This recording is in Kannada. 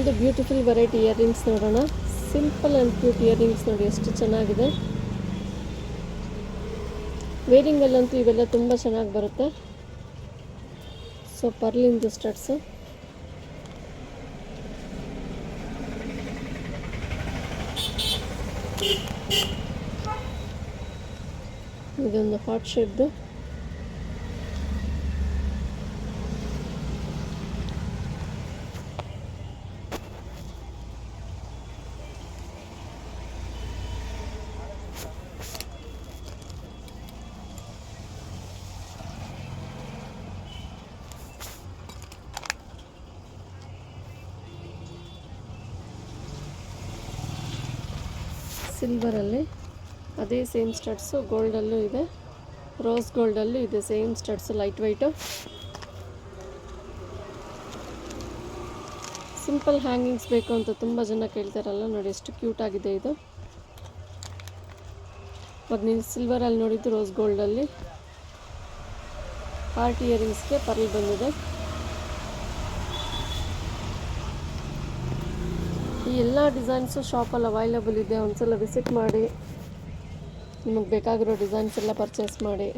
ಇದು ಬ್ಯೂಟಿಫುಲ್ ವೆರೈಟಿ ಇಯರಿಂಗ್ಸ್ ನೋಡೋಣ. ಸಿಂಪಲ್ ಆ್ಯಂಡ್ ಕ್ಯೂಟ್ ಇಯರಿಂಗ್ಸ್ ನೋಡಿ ಎಷ್ಟು ಚೆನ್ನಾಗಿದೆ. ವೇರಿಂಗಲ್ಲಂತೂ ಇವೆಲ್ಲ ತುಂಬ ಚೆನ್ನಾಗಿ ಬರುತ್ತೆ. ಸೊ ಪರ್ಲಿಂದು ಸ್ಟಡ್ಸು. ಇದೊಂದು ಹಾರ್ಟ್ ಶೇಪ್ದು. ಸಿಲ್ವರಲ್ಲಿ ಅದೇ ಸೇಮ್ ಸ್ಟಡ್ಸು, ಗೋಲ್ಡಲ್ಲೂ ಇದೆ, ರೋಸ್ ಗೋಲ್ಡಲ್ಲೂ ಇದೆ same studs, light white. Simple hangings ಬೇಕು ಅಂತ ತುಂಬ ಜನ ಕೇಳ್ತಾರಲ್ಲ, ನೋಡಿ ಎಷ್ಟು ಕ್ಯೂಟಾಗಿದೆ ಇದು. ಮತ್ತು ನೀವು ಸಿಲ್ವರಲ್ಲಿ ನೋಡಿದ್ದು ರೋಸ್ ಗೋಲ್ಡಲ್ಲಿ. ಹಾರ್ಟ್ ಇಯರಿಂಗ್ಸ್ಗೆ ಪರ್ಲ್ ಬಂದಿದೆ. ಈ ಎಲ್ಲ ಡಿಸೈನ್ಸು ಶಾಪಲ್ಲಿ ಅವೈಲಬಲ್ ಇದೆ. ಒಂದ್ಸಲ ವಿಸಿಟ್ ಮಾಡಿ, ನಿಮಗೆ ಬೇಕಾಗಿರೋ ಡಿಸೈನ್ಸ್ ಎಲ್ಲ ಪರ್ಚೇಸ್ ಮಾಡಿ.